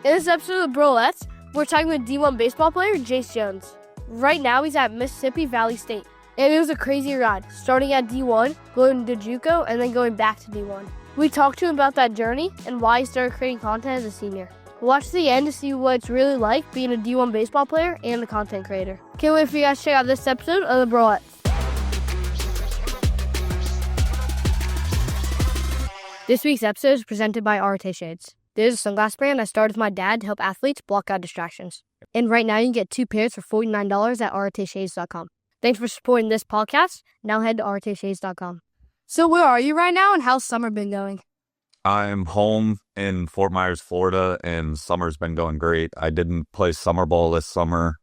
In this episode of Brolletts, we're talking with D1 baseball player Jace Jones. Right now, he's at Mississippi Valley State. And it was a crazy ride, starting at D1, going to JUCO, and then going back to D1. We talked to him about that journey and why he started creating content as a senior. Watch to the end to see what it's really like being a D1 baseball player and a content creator. Can't wait for you guys to check out this episode of the Brolletts. This week's episode is presented by RT Shades. This is a sunglass brand I started with my dad to help athletes block out distractions. And right now you can get 2 pairs for $49 at rtshades.com. Thanks for supporting this podcast. Now head to rtshades.com. So where are you right now and how's summer been going? I'm home in Fort Myers, Florida, and summer's been going great. I didn't play summer ball this summer.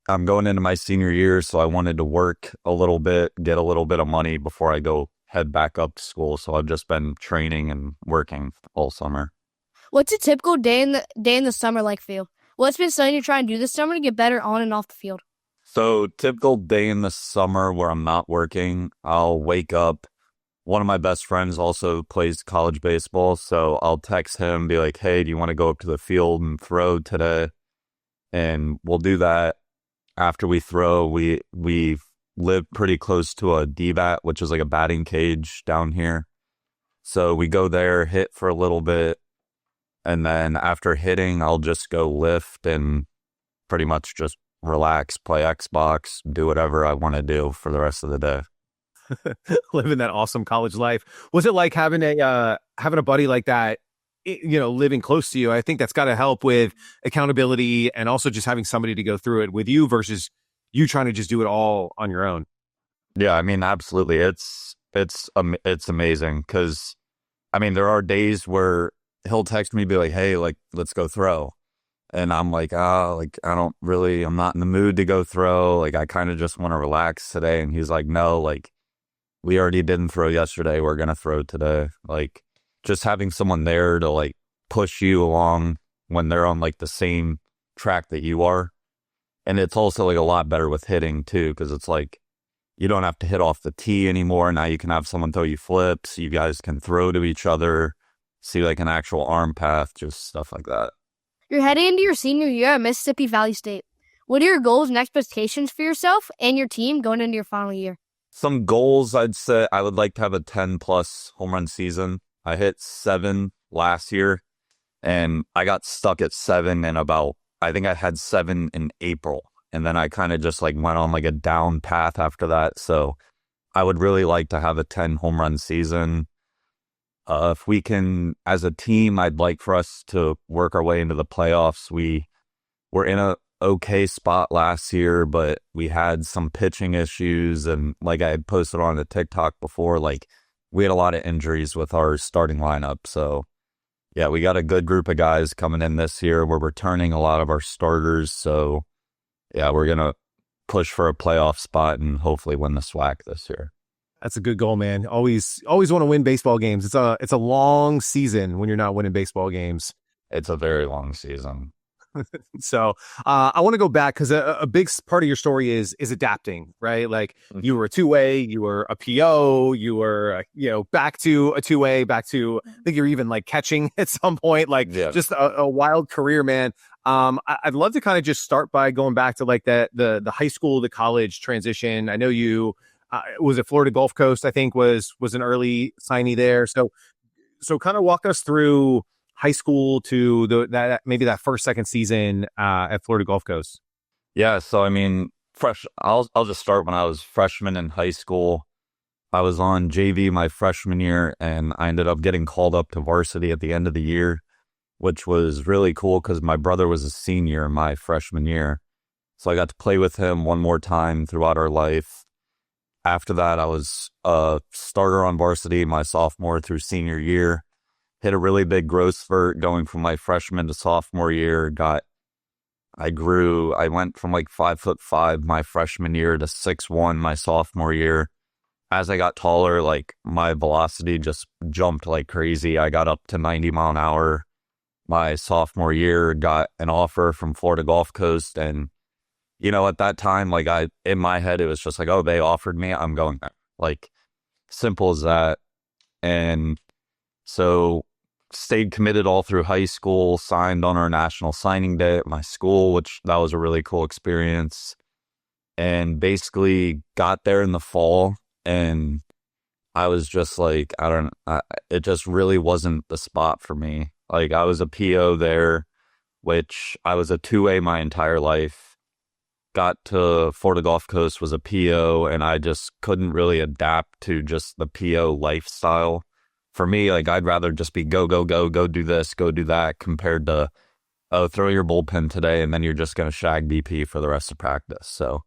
I'm going into my senior year, so I wanted to work a little bit, get a little bit of money before I go head back up to school. So I've just been training and working all summer. What's a typical day in the summer like for you? What's been something you're trying to do this summer to get better on and off the field? So typical day in the summer where I'm not working, I'll wake up. One of my best friends also plays college baseball, so I'll text him, be like, hey, do you want to go up to the field and throw today? And we'll do that. After we throw, we live pretty close to a DBAT, which is like a batting cage down here. So we go there, hit for a little bit, and then after hitting, I'll just go lift and pretty much just relax, play Xbox, do whatever I want to do for the rest of the day. Living that awesome college life. Was it like having a buddy like that, living close to you? I think that's got to help with accountability and also just having somebody to go through it with you versus you trying to just do it all on your own. Yeah, I mean, absolutely. It's amazing because, I mean, there are days where he'll text me, be like, hey, like, let's go throw. And I'm like, I'm not in the mood to go throw. Like, I kind of just want to relax today. And he's like, no, like, we already didn't throw yesterday. We're going to throw today. Like, just having someone there to, like, push you along when they're on, like, the same track that you are. And it's also, like, a lot better with hitting, too, because it's like, you don't have to hit off the tee anymore. Now you can have someone throw you flips. You guys can throw to each other, see, like, an actual arm path, just stuff like that. You're heading into your senior year at Mississippi Valley State. What are your goals and expectations for yourself and your team going into your final year? Some goals, I'd say I would like to have a 10-plus home run season. I hit 7 last year, and I got stuck at 7 I think I had 7 in April. And then I kind of just like went on like a down path after that. So I would really like to have a 10 home run season. If we can, as a team, I'd like for us to work our way into the playoffs. We were in a okay spot last year, but we had some pitching issues. And like I had posted on the TikTok before, like we had a lot of injuries with our starting lineup. So yeah, we got a good group of guys coming in this year. We're returning a lot of our starters. So yeah, we're going to push for a playoff spot and hopefully win the SWAC this year. That's a good goal, man. Always want to win baseball games. It's a long season when you're not winning baseball games. It's a very long season. So I want to go back because a big part of your story is adapting, right? Like you were a 2-way, you were a PO, you were back to a 2-way, back to I think you're even like catching at some point. Like just a wild career, man. I'd love to kind of just start by going back to like the high school to college transition. I know you. Was it Florida Gulf Coast? I think was an early signee there. So kind of walk us through high school to that first, second season at Florida Gulf Coast. Yeah. So I mean, I'll just start when I was freshman in high school. I was on JV my freshman year, and I ended up getting called up to varsity at the end of the year, which was really cool because my brother was a senior my freshman year. So I got to play with him one more time throughout our life. After that, I was a starter on varsity my sophomore through senior year. Hit a really big growth spurt going from my freshman to sophomore year. I went from like 5'5" my freshman year to 6'1" my sophomore year. As I got taller, like my velocity just jumped like crazy. I got up to 90 mile an hour my sophomore year, got an offer from Florida Gulf Coast, and at that time, like in my head, it was just like, oh, they offered me, I'm going there. Like, simple as that. And so stayed committed all through high school, signed on our national signing day at my school, which that was a really cool experience. And basically got there in the fall, and I was just like, it just really wasn't the spot for me. Like, I was a PO there, which I was a 2A my entire life. Got to Florida Gulf Coast, was a PO, and I just couldn't really adapt to just the PO lifestyle. For me, like, I'd rather just be go do this, go do that, compared to, oh, throw your bullpen today, and then you're just going to shag BP for the rest of practice. So,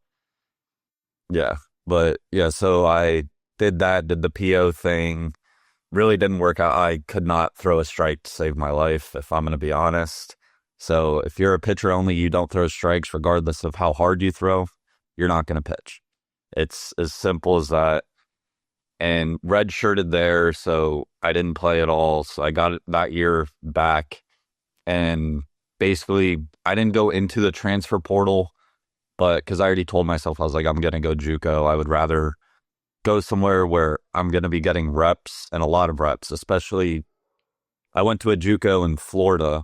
yeah. But, yeah, so I did the PO thing. Really didn't work out. I could not throw a strike to save my life, if I'm going to be honest. So if you're a pitcher only, you don't throw strikes regardless of how hard you throw, you're not going to pitch. It's as simple as that. And redshirted there, so I didn't play at all. So I got it that year back. And basically, I didn't go into the transfer portal, but because I already told myself, I was like, I'm going to go JUCO. I would rather go somewhere where I'm going to be getting reps, and a lot of reps, especially I went to a JUCO in Florida.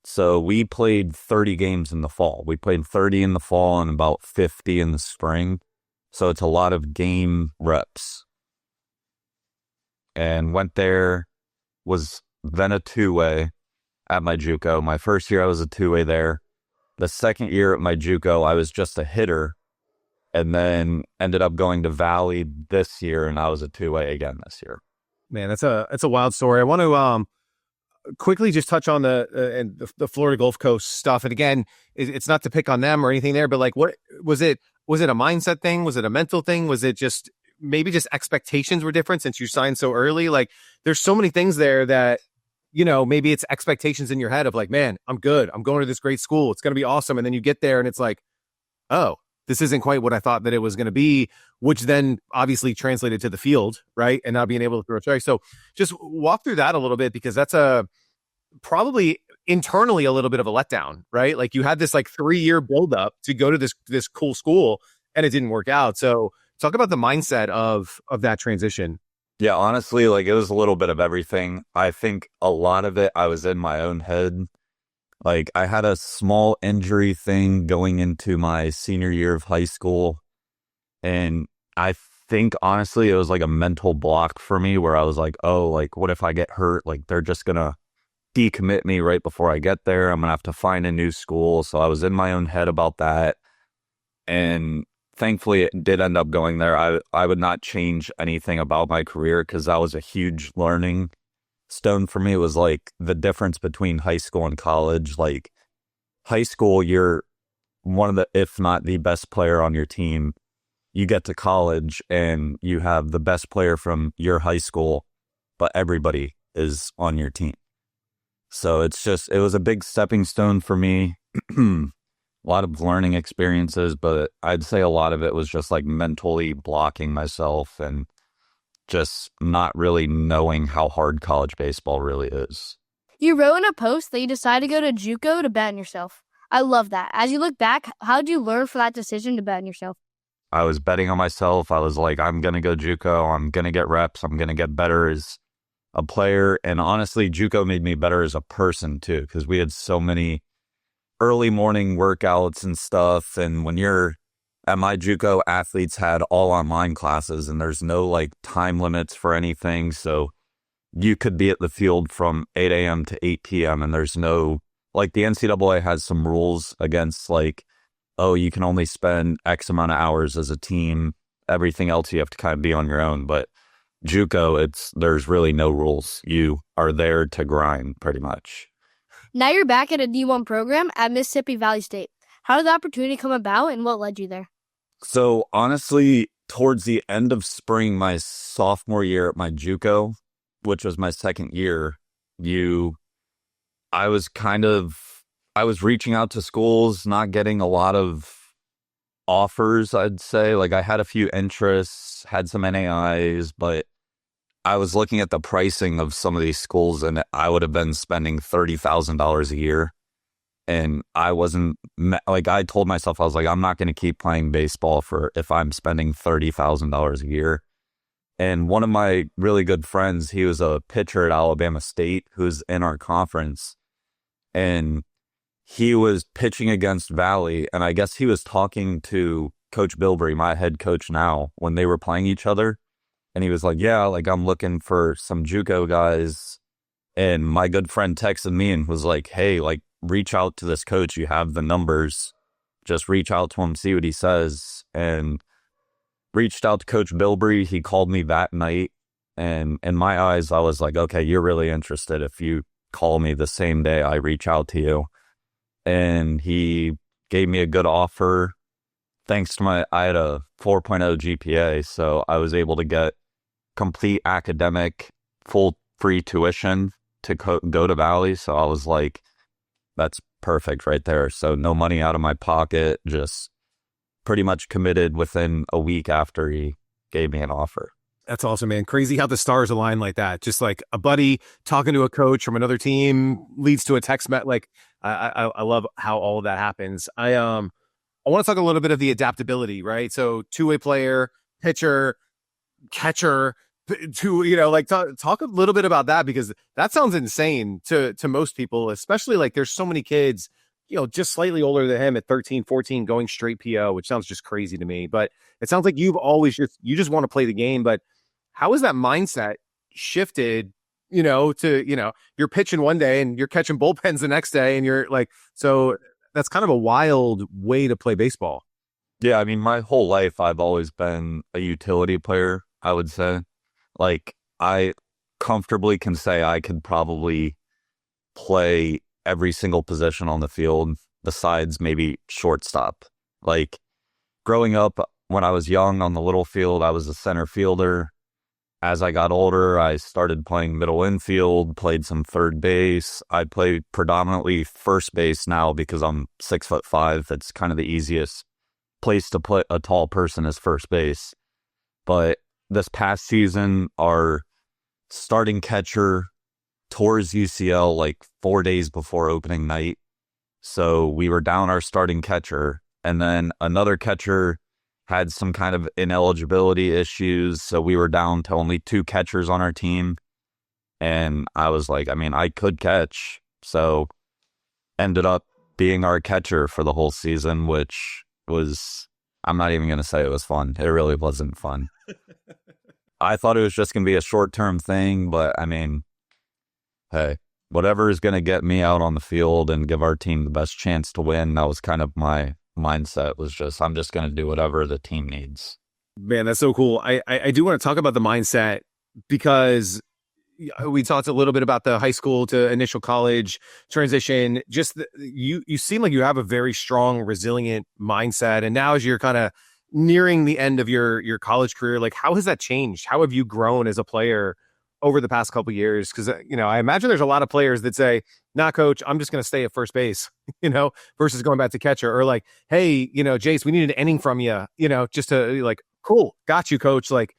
So we played 30 games in the fall. We played 30 in the fall and about 50 in the spring. So it's a lot of game reps. And went there, was then a 2A at my JUCO. My first year I was a 2A there. The second year at my JUCO, I was just a hitter, and then ended up going to Valley this year, and I was a 2A again this year. Man, that's a wild story. I want to quickly just touch on the Florida Gulf Coast stuff. And again, it's not to pick on them or anything there, but like, what was it? Was it a mindset thing? Was it a mental thing? Was it just maybe just expectations were different since you signed so early? Like, there's so many things there that, you know, maybe it's expectations in your head of like, man, I'm good. I'm going to this great school. It's going to be awesome. And then you get there and it's like, oh, this isn't quite what I thought that it was going to be, which then obviously translated to the field, right? And not being able to throw a strike. So just walk through that a little bit, because that's probably internally a little bit of a letdown, right? Like, you had this like 3-year buildup to go to this cool school, and it didn't work out. So talk about the mindset of that transition. Yeah, honestly, like, it was a little bit of everything. I think a lot of it, I was in my own head. Like, I had a small injury thing going into my senior year of high school. And I think, honestly, it was like a mental block for me where I was like, oh, like, what if I get hurt? Like, they're just going to decommit me right before I get there. I'm going to have to find a new school. So I was in my own head about that. And thankfully, it did end up going there. I would not change anything about my career, because that was a huge learning stone for me. It was like the difference between high school and college. Like, high school, you're one of the, if not the best player on your team. You get to college and you have the best player from your high school, but everybody is on your team. So it was a big stepping stone for me. A lot of learning experiences, but I'd say a lot of it was just like mentally blocking myself and just not really knowing how hard college baseball really is. You wrote in a post that you decided to go to JUCO to bet on yourself. I love that. As you look back, how did you learn for that decision to bet on yourself? I was betting on myself. I was like, I'm going to go JUCO. I'm going to get reps. I'm going to get better as a player. And honestly, JUCO made me better as a person too, because we had so many early morning workouts and stuff. And when you're at my JUCO, athletes had all online classes, and there's no like time limits for anything. So you could be at the field from 8 a.m. to 8 p.m. and there's no, like, the NCAA has some rules against like, oh, you can only spend X amount of hours as a team. Everything else you have to kind of be on your own. But JUCO, there's really no rules. You are there to grind pretty much. Now you're back at a D1 program at Mississippi Valley State. How did the opportunity come about, and what led you there? So honestly, towards the end of spring, my sophomore year at my JUCO, which was my second year, I was reaching out to schools, not getting a lot of offers, I'd say. Like, I had a few interests, had some NAIs, but I was looking at the pricing of some of these schools, and I would have been spending $30,000 a year. And I wasn't, like, I told myself, I was like, I'm not going to keep playing baseball if I'm spending $30,000 a year. And one of my really good friends, he was a pitcher at Alabama State who's in our conference. And he was pitching against Valley. And I guess he was talking to Coach Bilbrey, my head coach now, when they were playing each other. And he was like, yeah, like I'm looking for some JUCO guys. And my good friend texted me and was like, hey, like reach out to this coach. You have the numbers. Just reach out to him, see what he says. And reached out to Coach Bilbrey. He called me that night. And in my eyes, I was like, okay, you're really interested. If you call me the same day I reach out to you. And he gave me a good offer. Thanks to I had a 4.0 GPA, so I was able to get complete academic, full free tuition to go to Valley. So I was like, that's perfect right there. So no money out of my pocket, just pretty much committed within a week after he gave me an offer. That's awesome, man. Crazy how the stars align like that. Just like a buddy talking to a coach from another team leads to a text message. Like I love how all of that happens. I want to talk a little bit of the adaptability, right? So two-way player, pitcher, catcher, talk a little bit about that, because that sounds insane to most people, especially like there's so many kids, just slightly older than him at 13, 14 going straight PO, which sounds just crazy to me. But it sounds like you've always you just want to play the game. But how has that mindset shifted, to, you're pitching one day and you're catching bullpens the next day and you're like, so that's kind of a wild way to play baseball. Yeah, I mean, my whole life, I've always been a utility player, I would say. Like, I comfortably can say I could probably play every single position on the field besides maybe shortstop. Like, growing up, when I was young on the little field, I was a center fielder. As I got older, I started playing middle infield, played some third base. I play predominantly first base now because I'm 6'5". That's kind of the easiest place to put a tall person as first base. But this past season, our starting catcher tore his UCL like 4 days before opening night. So we were down our starting catcher, and then another catcher had some kind of ineligibility issues, so we were down to only 2 catchers on our team. And I was like, I mean, I could catch. So ended up being our catcher for the whole season, which was, I'm not even going to say it was fun. It really wasn't fun. I thought it was just going to be a short-term thing, but I mean, hey, whatever is going to get me out on the field and give our team the best chance to win, that was kind of my mindset. Was just, I'm just going to do whatever the team needs. Man, that's so cool. I do want to talk about the mindset, because we talked a little bit about the high school to initial college transition. Just you seem like you have a very strong, resilient mindset. And now as you're kind of nearing the end of your college career, like how has that changed? How have you grown as a player over the past couple of years? Because, I imagine there's a lot of players that say, nah, coach, I'm just going to stay at first base, versus going back to catcher, or like, hey, Jace, we need an inning from you, just to like, cool, got you, coach. Like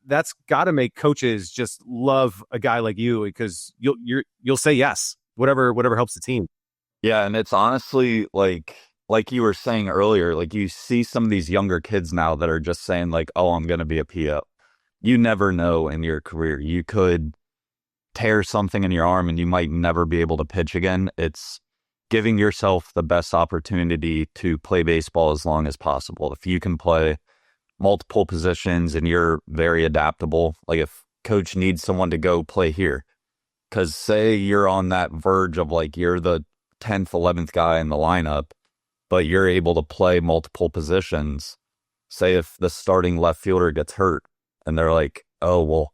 that's got to make coaches just love a guy like you, because you'll say yes, whatever helps the team. Yeah. And it's honestly like you were saying earlier, like you see some of these younger kids now that are just saying like, oh, I'm going to be a PO. You never know in your career. You could tear something in your arm and you might never be able to pitch again. It's giving yourself the best opportunity to play baseball as long as possible. If you can play multiple positions and you're very adaptable, like if coach needs someone to go play here, because say you're on that verge of like you're the 10th, 11th guy in the lineup, but you're able to play multiple positions. Say if the starting left fielder gets hurt, and they're like, oh, well,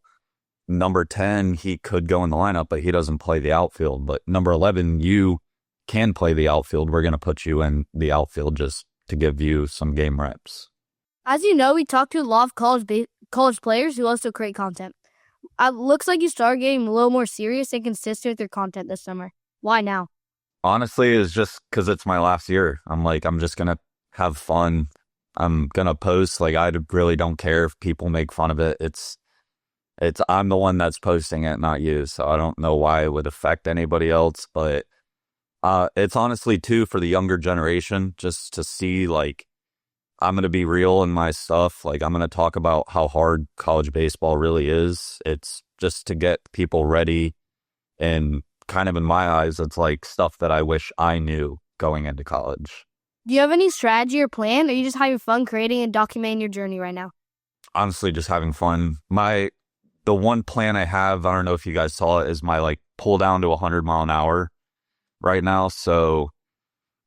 number 10, he could go in the lineup, but he doesn't play the outfield. But number 11, you can play the outfield. We're going to put you in the outfield just to give you some game reps. As you know, we talked to a lot of college players who also create content. It looks like you started getting a little more serious and consistent with your content this summer. Why now? Honestly, it's just because it's my last year. I'm just going to have fun. I'm going to post. Like, I really don't care if people make fun of it. I'm the one that's posting it, not you. So I don't know why it would affect anybody else. But it's honestly, too, for the younger generation, just to see, like, I'm going to be real in my stuff. Like, I'm going to talk about how hard college baseball really is. It's just to get people ready. And kind of in my eyes, it's like stuff that I wish I knew going into college. Do you have any strategy or plan, or are you just having fun creating and documenting your journey right now? Honestly, just having fun. The one plan I have, I don't know if you guys saw it, is my like pull down to 100 mile an hour right now. So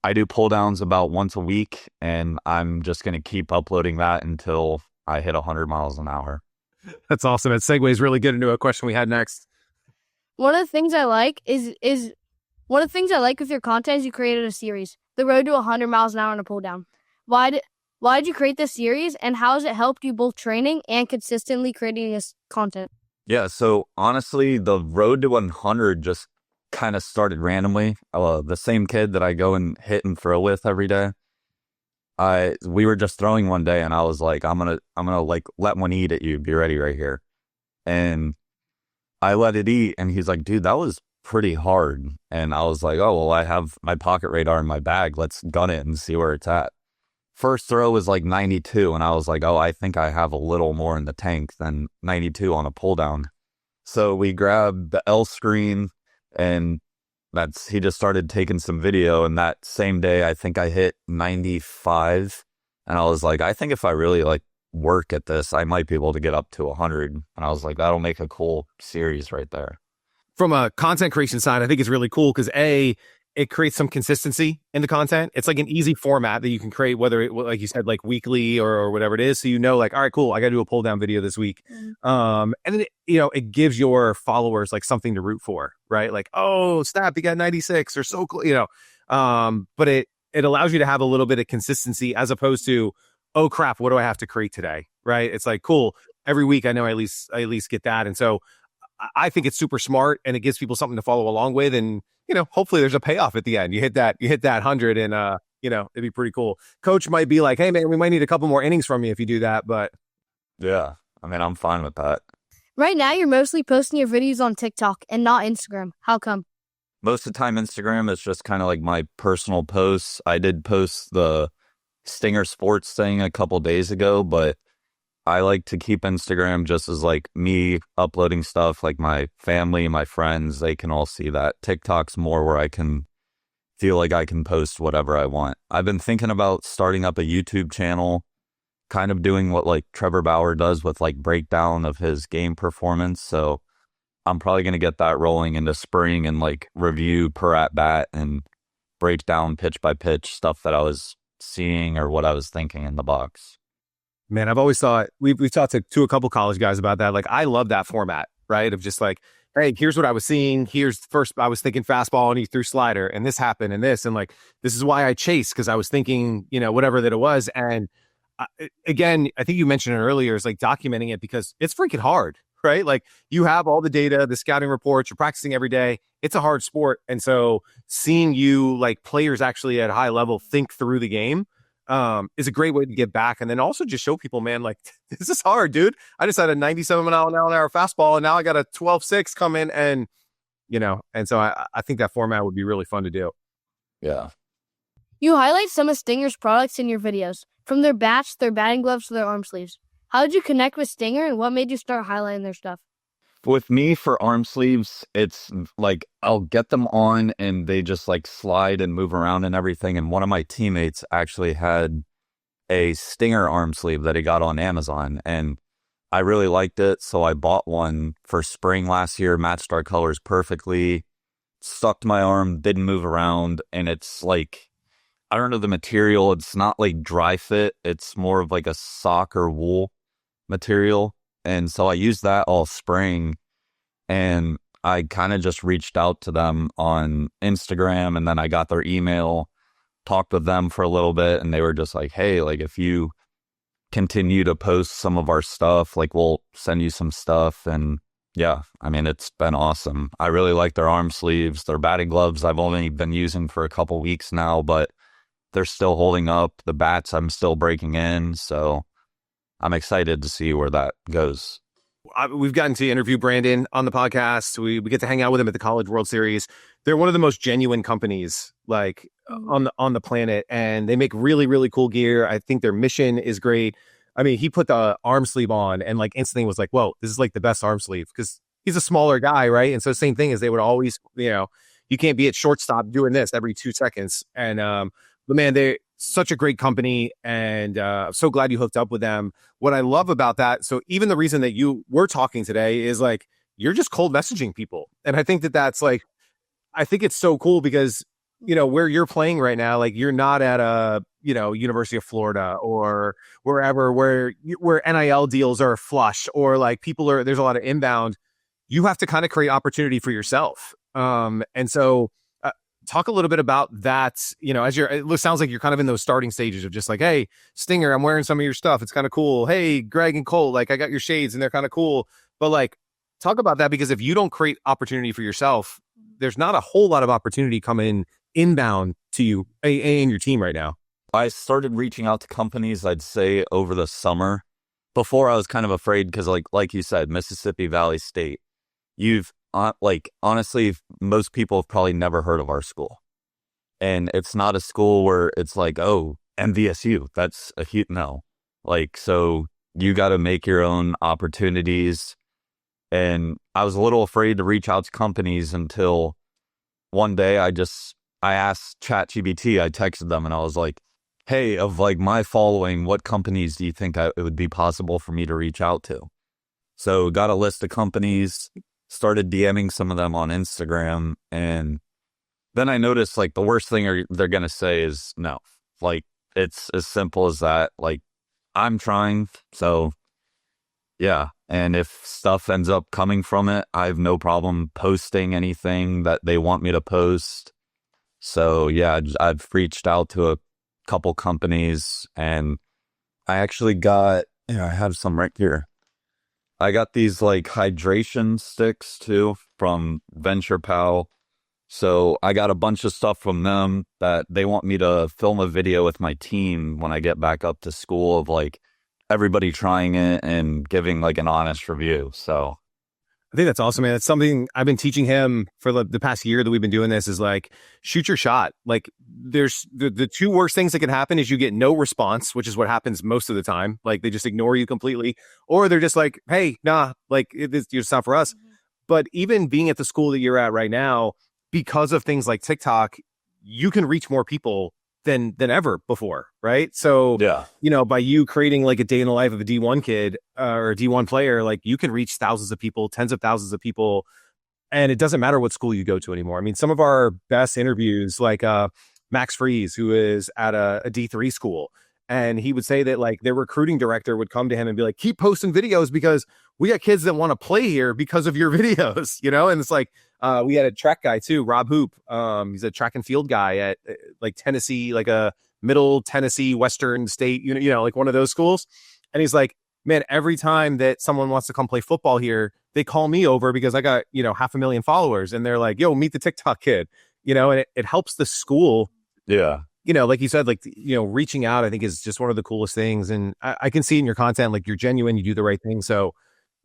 I do pull downs about once a week, and I'm just going to keep uploading that until I hit 100 miles an hour. That's awesome. That segues really good into a question we had next. One of the things I like with your content is you created a series, The Road to 100 miles an hour on a pull down. Why did you create this series, and how has it helped you both training and consistently creating this content? Yeah, so honestly, the road to 100 just kind of started randomly. The same kid that I go and hit and throw with every day. We were just throwing one day, and I was like, I'm gonna like let one eat at you. Be ready right here. And I let it eat, and he's like, dude, that was pretty hard. And I was like, oh, well, I have my pocket radar in my bag. Let's gun it and see where it's at. First throw was like 92, and I was like, oh, I think I have a little more in the tank than 92 on a pull down. So we grabbed the L screen, and he just started taking some video. And that same day, I think I hit 95, and I was like, I think if I really like work at this, I might be able to get up to 100. And I was like, that'll make a cool series right there. From a content creation side, I think it's really cool because it creates some consistency in the content. It's like an easy format that you can create, whether it, like you said, like weekly or whatever it is. So, like, all right, cool, I got to do a pull down video this week. And then, it gives your followers like something to root for, right? Like, oh, snap, you got 96 or so cool, but it allows you to have a little bit of consistency as opposed to, oh crap, what do I have to create today? Right. It's like, cool. Every week I know I at least get that. And so I think it's super smart, and it gives people something to follow along with. And, hopefully there's a payoff at the end. You hit that 100, and, it'd be pretty cool. Coach might be like, hey man, we might need a couple more innings from you if you do that. But yeah, I mean, I'm fine with that. Right now, you're mostly posting your videos on TikTok and not Instagram. How come? Most of the time, Instagram is just kind of like my personal posts. I did post the Stinger Sports thing a couple days ago, but I like to keep Instagram just as like me uploading stuff, like my family, my friends, they can all see that. TikTok's more where I can feel like I can post whatever I want. I've been thinking about starting up a YouTube channel, kind of doing what like Trevor Bauer does with like breakdown of his game performance. So I'm probably going to get that rolling into spring and like review per at bat and break down pitch by pitch stuff that I was seeing or what I was thinking in the box. Man, I've always thought, we've talked to a couple college guys about that. Like, I love that format, right? Of just like, hey, here's what I was seeing. Here's first, I was thinking fastball and he threw slider and this happened and this. And like, this is why I chased, because I was thinking, whatever that it was. And again, I think you mentioned it earlier, is like documenting it because it's freaking hard, right? Like, you have all the data, the scouting reports, you're practicing every day. It's a hard sport. And so seeing you, like, players actually at a high level think through the game is a great way to get back. And then also just show people, man, like, this is hard, dude. I just had a 97 mile an hour fastball, and now I got a 12.6 come in, and and so I think that format would be really fun to do. Yeah. You highlight some of Stinger's products in your videos, from their bats, their batting gloves, to their arm sleeves. How did you connect with Stinger, and what made you start highlighting their stuff? With me, for arm sleeves, it's like I'll get them on and they just like slide and move around and everything. And one of my teammates actually had a Stinger arm sleeve that he got on Amazon, and I really liked it. So I bought one for spring last year, matched our colors perfectly, stuck to my arm, didn't move around. And it's like, I don't know the material. It's not like dry fit. It's more of like a sock or wool material. And so I used that all spring, and I kind of just reached out to them on Instagram, and then I got their email, talked with them for a little bit, and they were just like, hey, like, if you continue to post some of our stuff, like, we'll send you some stuff. And yeah, I mean, it's been awesome. I really like their arm sleeves. Their batting gloves I've only been using for a couple weeks now, but they're still holding up. The bats I'm still breaking in, so I'm excited to see where that goes. We've gotten to interview Brandon on the podcast. We get to hang out with him at the College World Series. they're one of the most genuine companies like on the planet, and they make really, really cool gear. I think their mission is great. I mean, he put the arm sleeve on and like instantly was like, whoa, this is like the best arm sleeve, because he's a smaller guy, right? And so same thing is they would always, you can't be at shortstop doing this every 2 seconds. And but man, they're such a great company, and I'm so glad you hooked up with them. What I love about that, so even the reason that you were talking today is like you're just cold messaging people, and I think that that's I think it's so cool because where you're playing right now, like you're not at a University of Florida or wherever where NIL deals are flush, or like there's a lot of inbound. You have to kind of create opportunity for yourself. And so talk a little bit about that, as it sounds like you're kind of in those starting stages of just like, hey, Stinger, I'm wearing some of your stuff. It's kind of cool. Hey, Greg and Cole, like I got your shades and they're kind of cool. But like, talk about that, because if you don't create opportunity for yourself, there's not a whole lot of opportunity coming inbound to you and your team right now. I started reaching out to companies, I'd say, over the summer. Before, I was kind of afraid because like you said, Mississippi Valley State, honestly, most people have probably never heard of our school. And it's not a school where it's like, oh, MVSU, that's a huge no. So you got to make your own opportunities. And I was a little afraid to reach out to companies until one day I asked ChatGPT, I texted them and I was like, hey, of like my following, what companies do you think it would be possible for me to reach out to? So got a list of companies, started DMing some of them on Instagram. And then I noticed like the worst thing they're going to say is no. Like it's as simple as that. Like I'm trying. So yeah. And if stuff ends up coming from it, I have no problem posting anything that they want me to post. So yeah, I've reached out to a couple companies, and I actually got, I have some right here. I got these like hydration sticks too from Venture Pal. So I got a bunch of stuff from them that they want me to film a video with my team when I get back up to school of like everybody trying it and giving like an honest review. So I think that's awesome, man. It's something I've been teaching him for the past year that we've been doing this, is like, shoot your shot. Like there's the two worst things that can happen is you get no response, which is what happens most of the time. Like they just ignore you completely, or they're just like, hey, nah, like it's not for us. Mm-hmm. But even being at the school that you're at right now, because of things like TikTok, you can reach more people than ever before, right? So, yeah, by you creating like a day in the life of a D1 kid or a D1 player, like you can reach thousands of people, tens of thousands of people, and it doesn't matter what school you go to anymore. I mean, some of our best interviews, like Max Freeze, who is at a D3 school, and he would say that like their recruiting director would come to him and be like, keep posting videos because we got kids that want to play here because of your videos, and it's like, we had a track guy too, Rob Hoop. He's a track and field guy at like Tennessee, like a middle Tennessee Western State, like one of those schools. And he's like, man, every time that someone wants to come play football here, they call me over because I got, 500,000 followers. And they're like, yo, meet the TikTok kid, and it helps the school. Yeah. Like you said, like, reaching out, I think is just one of the coolest things. And I can see in your content, like you're genuine, you do the right thing. So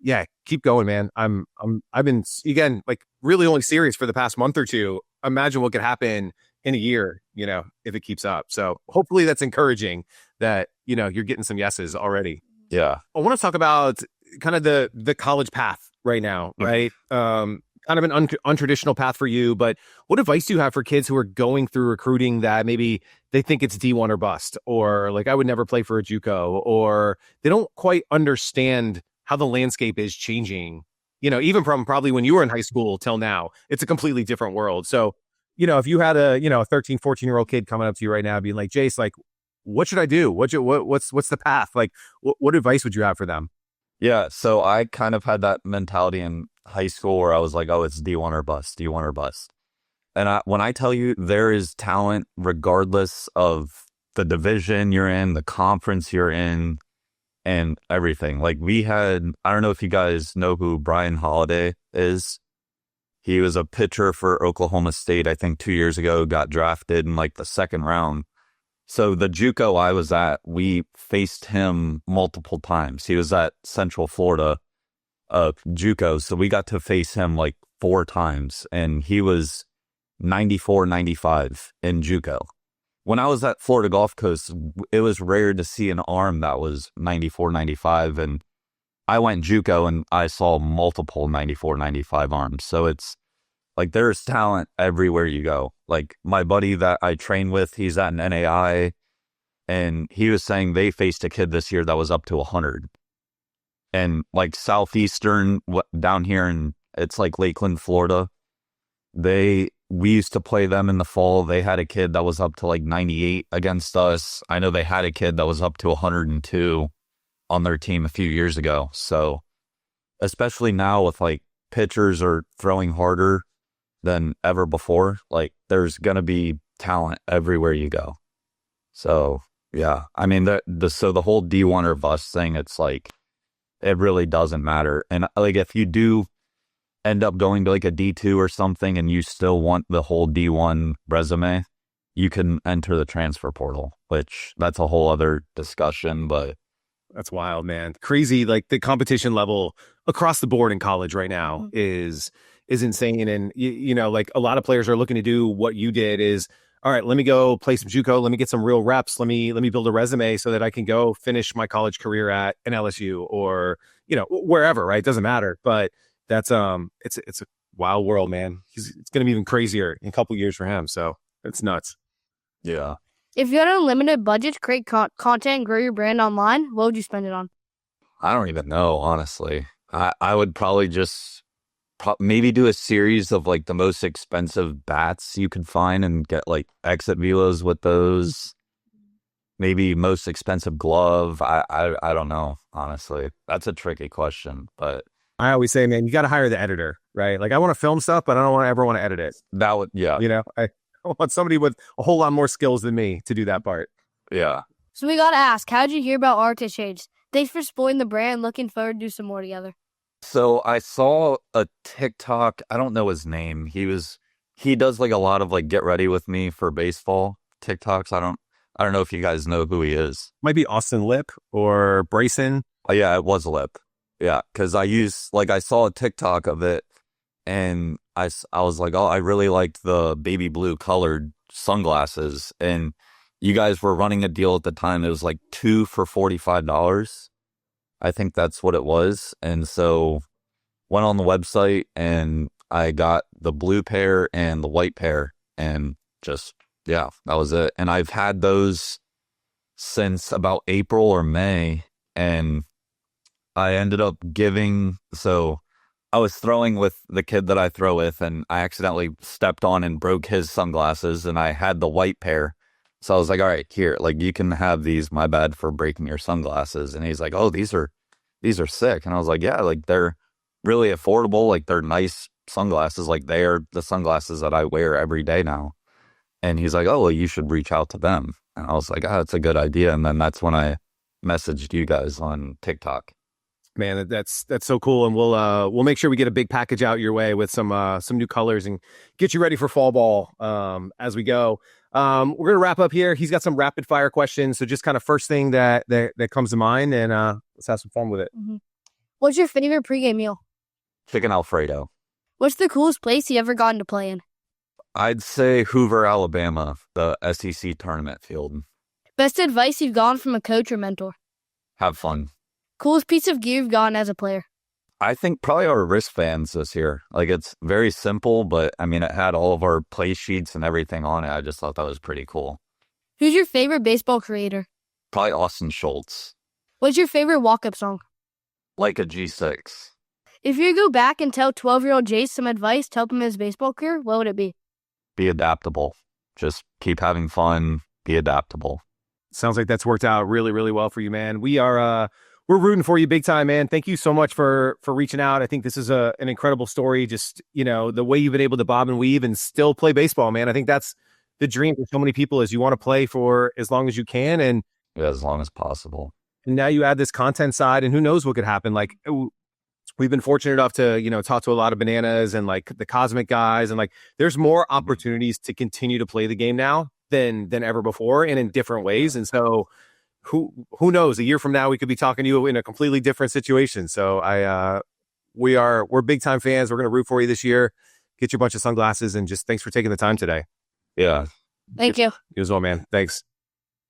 yeah, keep going, man. I've been, again, like really only serious for the past month or two. Imagine what could happen in a year, if it keeps up. So hopefully that's encouraging that, you're getting some yeses already. Yeah. I want to talk about kind of the college path right now, right? Kind of an untraditional path for you, but what advice do you have for kids who are going through recruiting that maybe they think it's D1 or bust, or like I would never play for a JUCO, or they don't quite understand how the landscape is changing, even from probably when you were in high school till now, it's a completely different world. So, if you had a 13, 14-year-old kid coming up to you right now being like, Jace, like, what should I do? What's the path? Like, what advice would you have for them? Yeah. So I kind of had that mentality in high school where I was like, oh, it's D1 or bust, D1 or bust. And when I tell you there is talent, regardless of the division you're in, the conference you're in, and everything. Like I don't know if you guys know who Brian Holiday is. He was a pitcher for Oklahoma State, I think 2 years ago, got drafted in like the second round. So the JUCO I was at, we faced him multiple times. He was at Central Florida JUCO. So we got to face him like 4 times, and he was 94, 95 in JUCO. When I was at Florida Gulf Coast, it was rare to see an arm that was 94, 95. And I went JUCO and I saw multiple 94, 95 arms. So it's like there's talent everywhere you go. Like my buddy that I train with, he's at an NAI, and he was saying they faced a kid this year that was up to 100. And like Southeastern down here, and it's like Lakeland, Florida, we used to play them in the fall. They had a kid that was up to like 98 against us. I know they had a kid that was up to 102 on their team a few years ago. So especially now with like pitchers are throwing harder than ever before, like there's going to be talent everywhere you go. So yeah, I mean, so the whole D1 or bust thing, it's like, it really doesn't matter. And like, if you do end up going to like a D2 or something and you still want the whole D1 resume, you can enter the transfer portal, which that's a whole other discussion, but that's wild, man. Crazy. Like the competition level across the board in college right now is insane. And you know, like a lot of players are looking to do what you did is, all right, let me go play some JUCO. Let me get some real reps. Let me build a resume so that I can go finish my college career at an LSU or, you know, wherever, right? It doesn't matter. But that's it's a wild world, man. It's going to be even crazier in a couple years for him. So it's nuts. yeah. If you had an unlimited budget to create content and grow your brand online, what would you spend it on? I don't even know, honestly. I would probably just maybe do a series of like the most expensive bats you could find and get like exit velos with those. Maybe most expensive glove. I don't know, honestly. That's a tricky question, but I always say, man, you got to hire the editor, right? Like I want to film stuff, but I don't ever want to edit it. that would, yeah, You know, I want somebody with a whole lot more skills than me to do that part. yeah. So we gotta ask, how'd you hear about Artist Shades? Thanks for spoiling the brand. Looking forward to do some more together. So I saw a TikTok. I don't know his name. He does like a lot of like get ready with me for baseball TikToks. I don't know if you guys know who he is. Might be Austin Lip or Brayson. Oh, yeah, it was Lip. Yeah, because I saw a TikTok of it, and I was like, oh, I really liked the baby blue colored sunglasses, and you guys were running a deal at the time. It was like 2 for $45. I think that's what it was. And so went on the website and I got the blue pair and the white pair, and just, yeah, that was it. And I've had those since about April or May, and I ended up so I was throwing with the kid that I throw with, and I accidentally stepped on and broke his sunglasses, and I had the white pair. So I was like, all right, here, like you can have these, my bad for breaking your sunglasses. And he's like, oh, these are sick. And I was like, yeah, like they're really affordable. Like they're nice sunglasses. Like they are the sunglasses that I wear every day now. And he's like, oh, well, you should reach out to them. And I was like, oh, that's a good idea. And then that's when I messaged you guys on TikTok. Man, that's so cool. And we'll make sure we get a big package out your way with some new colors and get you ready for fall ball as we go. We're gonna wrap up here. He's got some rapid fire questions, so just kind of first thing that comes to mind, and let's have some fun with it. Mm-hmm. What's your favorite pregame meal? Chicken Alfredo. What's the coolest place you ever gotten to play in? I'd say Hoover, Alabama, the SEC tournament field. Best advice you've gotten from a coach or mentor? Have fun. Coolest piece of gear you've gotten as a player? I think probably our wristbands this year. Like it's very simple, but I mean, it had all of our play sheets and everything on it. I just thought that was pretty cool. Who's your favorite baseball creator? Probably Austin Schultz. What's your favorite walk-up song? Like a G6. If you go back and tell 12-year-old Jace some advice to help him in his baseball career, what would it be? Be adaptable. Just keep having fun. Be adaptable. Sounds like that's worked out really, really well for you, man. We're rooting for you big time, man. Thank you so much for reaching out. I think this is an incredible story. Just, you know, the way you've been able to bob and weave and still play baseball, man. I think that's the dream for so many people is you want to play for as long as you can. And yeah, as long as possible. And now you add this content side and who knows what could happen. Like we've been fortunate enough to, you know, talk to a lot of bananas and like the Cosmic guys. And like, there's more opportunities to continue to play the game now than ever before and in different ways. And so who knows, a year from now, we could be talking to you in a completely different situation. So we're big time fans. We're going to root for you this year. get you a bunch of sunglasses, and just thanks for taking the time today. Yeah. Thank you. You as well, man. Thanks.